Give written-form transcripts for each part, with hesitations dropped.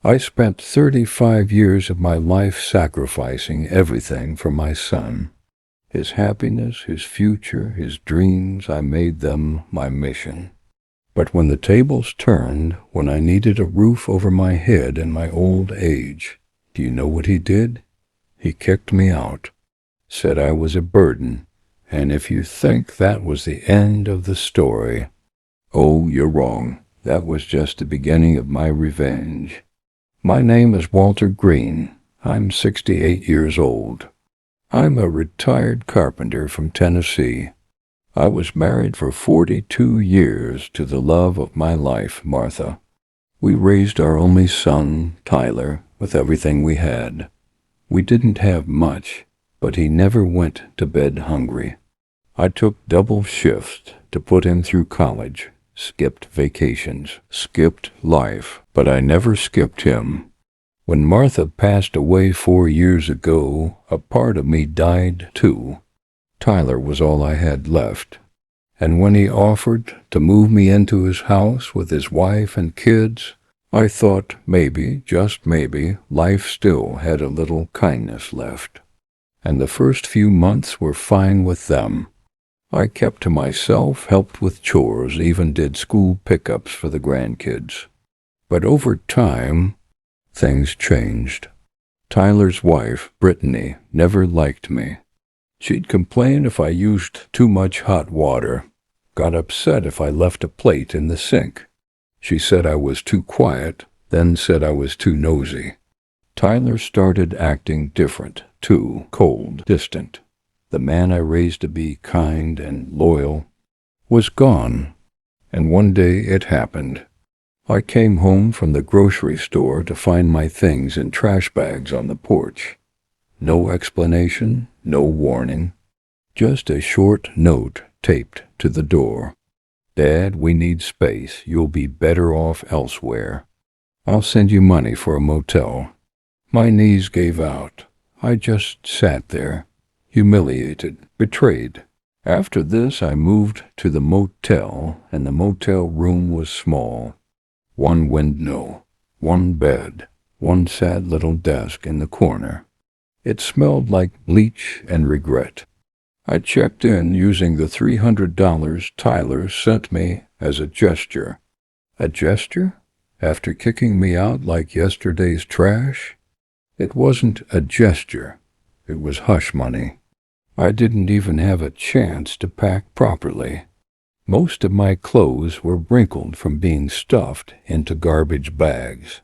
I spent 35 years of my life sacrificing everything for my son. His happiness, his future, his dreams, I made them my mission. But when the tables turned, when I needed a roof over my head in my old age, do you know what he did? He kicked me out, said I was a burden, and if you think that was the end of the story, oh, you're wrong. That was just the beginning of my revenge. My name is Walter Green. I'm 68 years old. I'm a retired carpenter from Tennessee. I was married for 42 years to the love of my life, Martha. We raised our only son, Tyler, with everything we had. We didn't have much, but he never went to bed hungry. I took double shifts to put him through college, skipped vacations, skipped life, but I never skipped him. When Martha passed away 4 years ago, a part of me died too. Tyler was all I had left. And when he offered to move me into his house with his wife and kids, I thought maybe, just maybe, life still had a little kindness left. And the first few months were fine with them. I kept to myself, helped with chores, even did school pickups for the grandkids. But over time, things changed. Tyler's wife, Brittany, never liked me. She'd complain if I used too much hot water, got upset if I left a plate in the sink. She said I was too quiet, then said I was too nosy. Tyler started acting different, too cold, distant. The man I raised to be kind and loyal was gone, and one day it happened. I came home from the grocery store to find my things in trash bags on the porch. No explanation, no warning, just a short note taped to the door. Dad, we need space. You'll be better off elsewhere. I'll send you money for a motel. My knees gave out. I just sat there, humiliated, betrayed. After this, I moved to the motel, and the motel room was small. One window, one bed, one sad little desk in the corner. It smelled like bleach and regret. I checked in using the $300 Tyler sent me as a gesture. A gesture? After kicking me out like yesterday's trash? It wasn't a gesture. It was hush money. I didn't even have a chance to pack properly. Most of my clothes were wrinkled from being stuffed into garbage bags.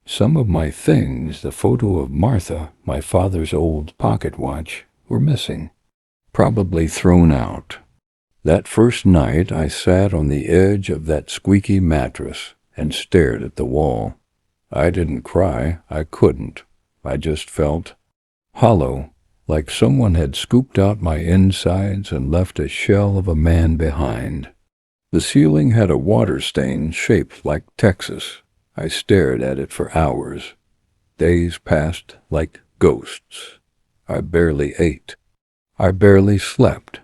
Some of my things, the photo of Martha, my father's old pocket watch, were missing, probably thrown out. That first night I sat on the edge of that squeaky mattress and stared at the wall. I didn't cry, I couldn't. I just felt hollow, like someone had scooped out my insides and left a shell of a man behind. The ceiling had a water stain shaped like Texas. I stared at it for hours. Days passed like ghosts. I barely ate. I barely slept.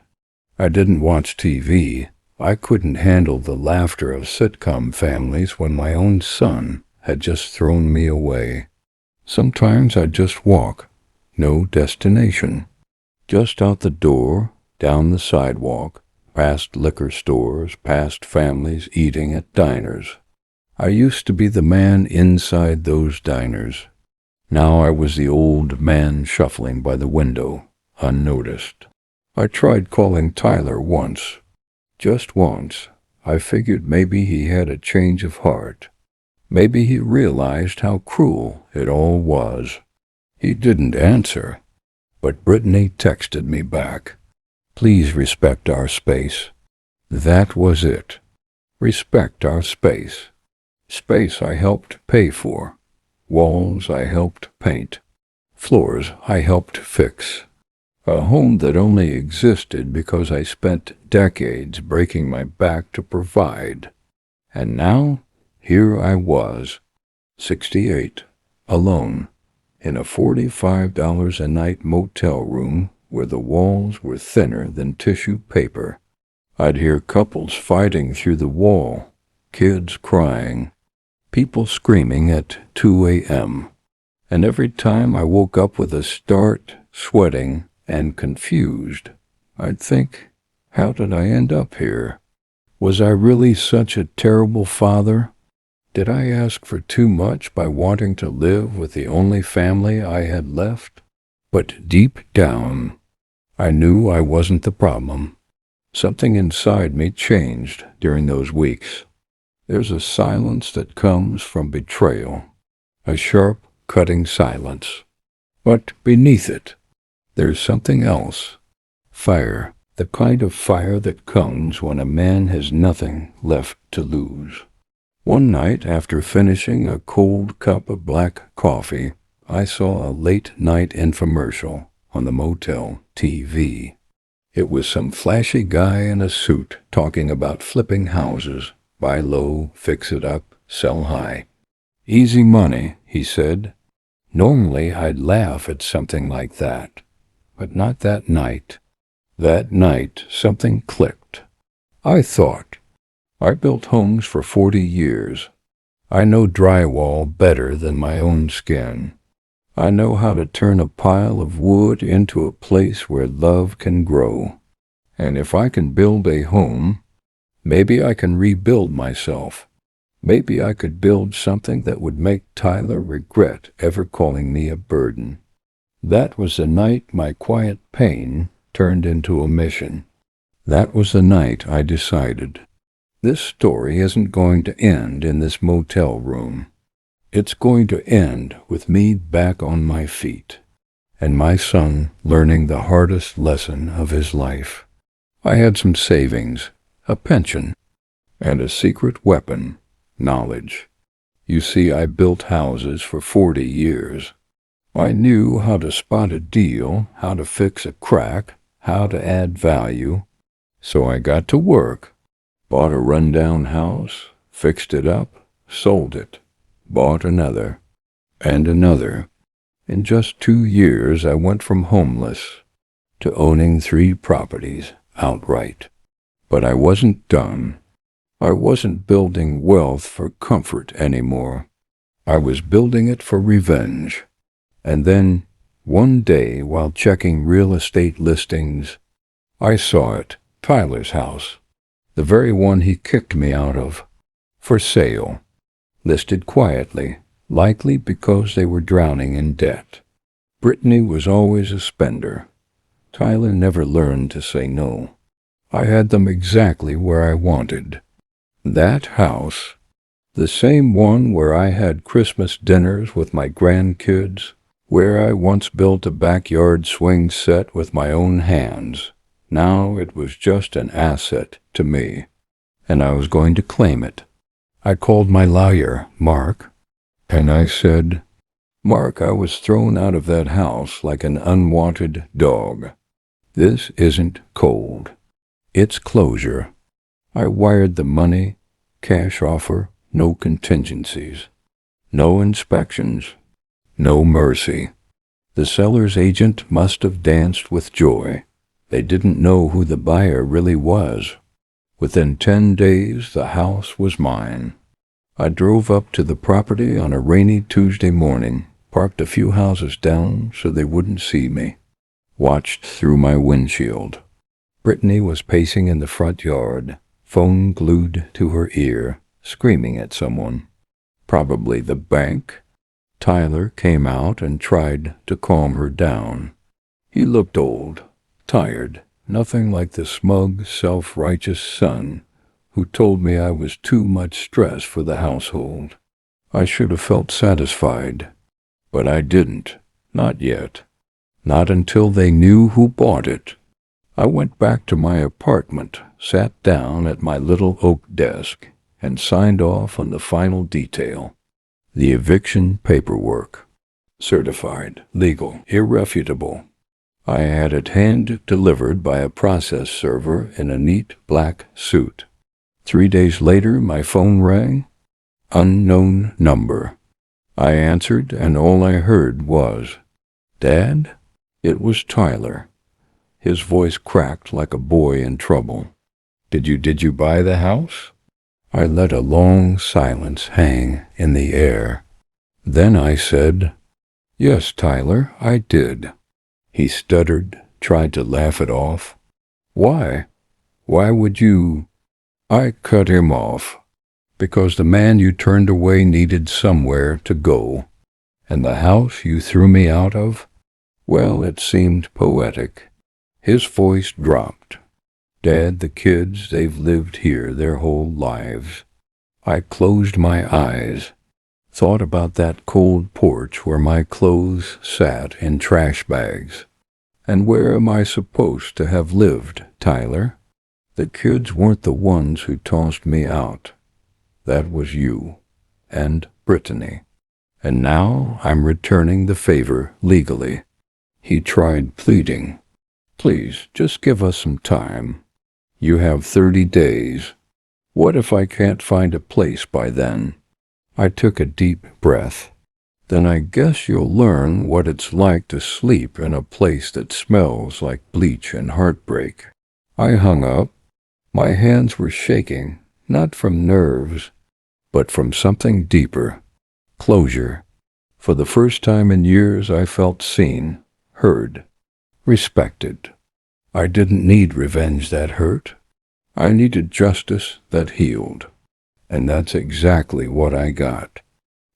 I didn't watch TV. I couldn't handle the laughter of sitcom families when my own son had just thrown me away. Sometimes I'd just walk. No destination. Just out the door, down the sidewalk, past liquor stores, past families eating at diners. I used to be the man inside those diners. Now I was the old man shuffling by the window, unnoticed. I tried calling Tyler once. Just once. I figured maybe he had a change of heart. Maybe he realized how cruel it all was. He didn't answer, but Brittany texted me back. Please respect our space. That was it. Respect our space. Space I helped pay for. Walls I helped paint. Floors I helped fix. A home that only existed because I spent decades breaking my back to provide. And now, here I was, 68, alone, in a $45 a night motel room where the walls were thinner than tissue paper. I'd hear couples fighting through the wall, kids crying, people screaming at 2 a.m. And every time I woke up with a start, sweating, and confused, I'd think, how did I end up here? Was I really such a terrible father? Did I ask for too much by wanting to live with the only family I had left? But deep down, I knew I wasn't the problem. Something inside me changed during those weeks. There's a silence that comes from betrayal, a sharp, cutting silence. But beneath it, there's something else. Fire, the kind of fire that comes when a man has nothing left to lose. One night, after finishing a cold cup of black coffee, I saw a late-night infomercial on the motel TV. It was some flashy guy in a suit talking about flipping houses, buy low, fix it up, sell high. Easy money, he said. Normally I'd laugh at something like that, but not that night. That night something clicked. I thought, I built homes for 40 years. I know drywall better than my own skin. I know how to turn a pile of wood into a place where love can grow. And if I can build a home, maybe I can rebuild myself. Maybe I could build something that would make Tyler regret ever calling me a burden. That was the night my quiet pain turned into a mission. That was the night I decided, this story isn't going to end in this motel room. It's going to end with me back on my feet, and my son learning the hardest lesson of his life. I had some savings, a pension, and a secret weapon, knowledge. You see, I built houses for 40 years. I knew how to spot a deal, how to fix a crack, how to add value. So I got to work, bought a rundown house, fixed it up, sold it, bought another, and another. In just 2 years, I went from homeless to owning 3 properties outright. But I wasn't done. I wasn't building wealth for comfort anymore. I was building it for revenge. And then, one day, while checking real estate listings, I saw it, Tyler's house, the very one he kicked me out of, for sale, listed quietly, likely because they were drowning in debt. Brittany was always a spender. Tyler never learned to say no. I had them exactly where I wanted. That house, the same one where I had Christmas dinners with my grandkids, where I once built a backyard swing set with my own hands. Now it was just an asset to me, and I was going to claim it. I called my lawyer, Mark, and I said, Mark, I was thrown out of that house like an unwanted dog. This isn't cold. It's closure. I wired the money, cash offer, no contingencies, no inspections, no mercy. The seller's agent must have danced with joy. They didn't know who the buyer really was. Within 10 days, the house was mine. I drove up to the property on a rainy Tuesday morning, parked a few houses down so they wouldn't see me, watched through my windshield. Brittany was pacing in the front yard, phone glued to her ear, screaming at someone. Probably the bank. Tyler came out and tried to calm her down. He looked old, tired, nothing like the smug, self-righteous son who told me I was too much stress for the household. I should have felt satisfied, but I didn't, not yet, not until they knew who bought it. I went back to my apartment, sat down at my little oak desk, and signed off on the final detail. The eviction paperwork. Certified, legal, irrefutable. I had it hand-delivered by a process server in a neat black suit. 3 days later, my phone rang. Unknown number. I answered, and all I heard was, "Dad?" It was Tyler. His voice cracked like a boy in trouble. Did you buy the house?" I let a long silence hang in the air. Then I said, "Yes, Tyler, I did." He stuttered, tried to laugh it off. "Why? Why would you—" I cut him off. "Because the man you turned away needed somewhere to go. And the house you threw me out of? Well, it seemed poetic." His voice dropped. "Dad, the kids, they've lived here their whole lives." I closed my eyes, thought about that cold porch where my clothes sat in trash bags. And where am I supposed to have lived, Tyler? The kids weren't the ones who tossed me out. That was you and Brittany. And now I'm returning the favor legally. He tried pleading. "Please, just give us some time. You have 30 days. What if I can't find a place by then?" I took a deep breath. "Then I guess you'll learn what it's like to sleep in a place that smells like bleach and heartbreak." I hung up. My hands were shaking, not from nerves, but from something deeper. Closure. For the first time in years I felt seen, heard, respected. I didn't need revenge that hurt. I needed justice that healed. And that's exactly what I got.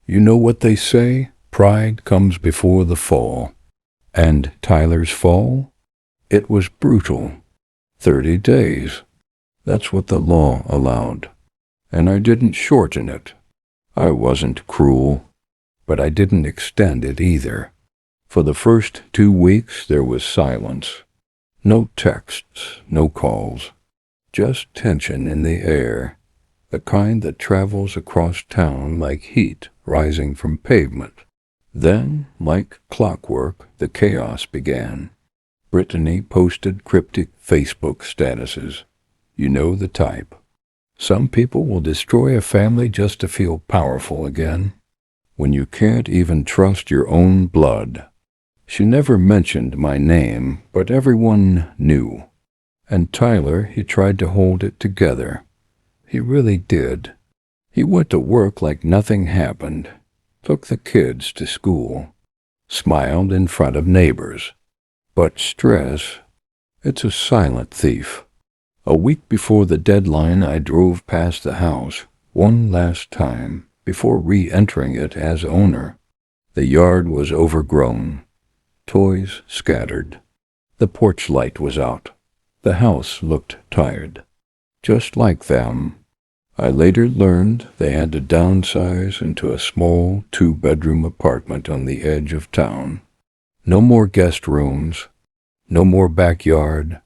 You know what they say? Pride comes before the fall. And Tyler's fall? It was brutal. 30 days. That's what the law allowed. And I didn't shorten it. I wasn't cruel. But I didn't extend it either. For the first 2 weeks there was silence. No texts, no calls. Just tension in the air. The kind that travels across town like heat rising from pavement. Then, like clockwork, the chaos began. Brittany posted cryptic Facebook statuses. You know the type. Some people will destroy a family just to feel powerful again. When you can't even trust your own blood. She never mentioned my name, but everyone knew. And Tyler, he tried to hold it together. He really did. He went to work like nothing happened, took the kids to school, smiled in front of neighbors. But stress, it's a silent thief. A week before the deadline, I drove past the house one last time before re-entering it as owner. The yard was overgrown, toys scattered. The porch light was out. The house looked tired. Just like them. I later learned they had to downsize into a small 2-bedroom apartment on the edge of town. No more guest rooms, no more backyard,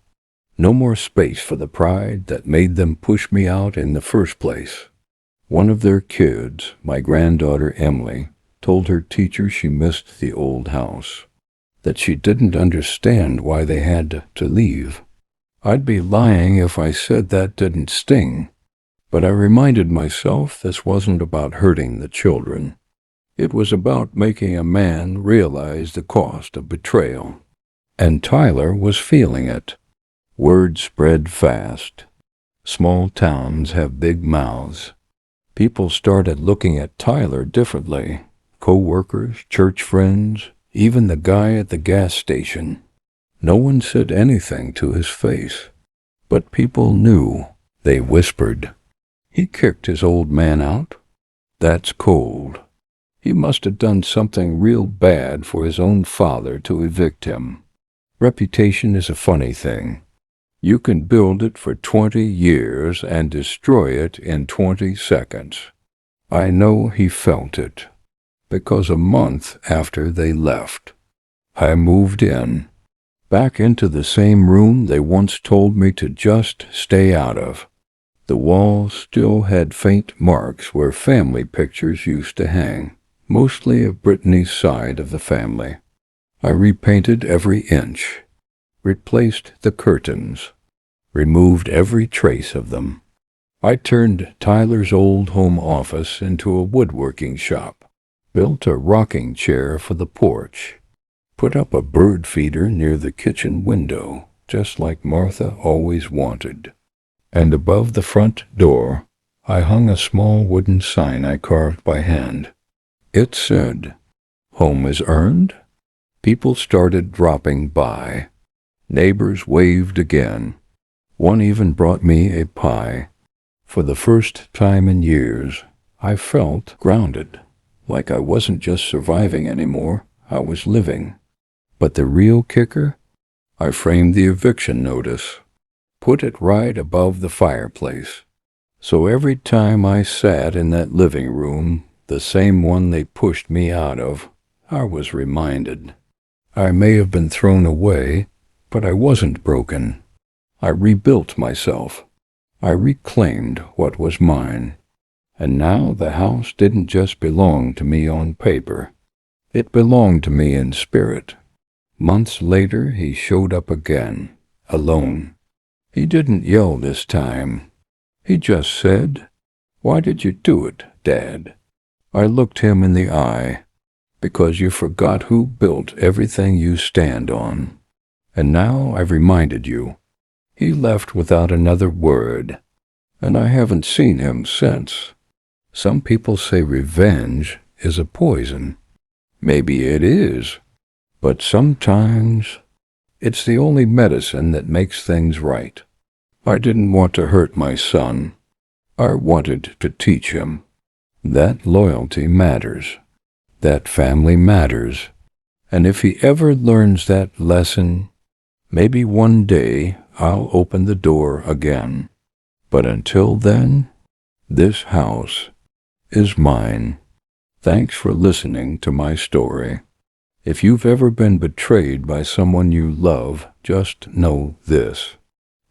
no more space for the pride that made them push me out in the first place. One of their kids, my granddaughter Emily, told her teacher she missed the old house, that she didn't understand why they had to leave. I'd be lying if I said that didn't sting, but I reminded myself this wasn't about hurting the children. It was about making a man realize the cost of betrayal. And Tyler was feeling it. Word spread fast. Small towns have big mouths. People started looking at Tyler differently. Co-workers, church friends, even the guy at the gas station. No one said anything to his face, but people knew. They whispered. He kicked his old man out. That's cold. He must have done something real bad for his own father to evict him. Reputation is a funny thing. You can build it for 20 years and destroy it in 20 seconds. I know he felt it, because a month after they left, I moved in. Back into the same room they once told me to just stay out of. The walls still had faint marks where family pictures used to hang, mostly of Brittany's side of the family. I repainted every inch, replaced the curtains, removed every trace of them. I turned Tyler's old home office into a woodworking shop, built a rocking chair for the porch, put up a bird feeder near the kitchen window, just like Martha always wanted. And above the front door, I hung a small wooden sign I carved by hand. It said, "Home is earned." People started dropping by. Neighbors waved again. One even brought me a pie. For the first time in years, I felt grounded, like I wasn't just surviving anymore, I was living. But the real kicker? I framed the eviction notice, put it right above the fireplace. So every time I sat in that living room, the same one they pushed me out of, I was reminded. I may have been thrown away, but I wasn't broken. I rebuilt myself. I reclaimed what was mine. And now the house didn't just belong to me on paper. It belonged to me in spirit. Months later, he showed up again, alone. He didn't yell this time. He just said, "Why did you do it, Dad?" I looked him in the eye. "Because you forgot who built everything you stand on. And now I've reminded you." He left without another word, and I haven't seen him since. Some people say revenge is a poison. Maybe it is, but sometimes it's the only medicine that makes things right. I didn't want to hurt my son. I wanted to teach him that loyalty matters, that family matters, and if he ever learns that lesson, maybe one day I'll open the door again. But until then, this house is mine. Thanks for listening to my story. If you've ever been betrayed by someone you love, just know this.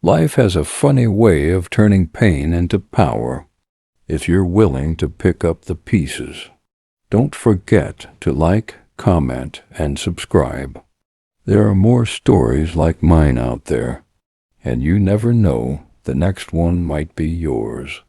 Life has a funny way of turning pain into power, if you're willing to pick up the pieces. Don't forget to like, comment, and subscribe. There are more stories like mine out there, and you never know, the next one might be yours.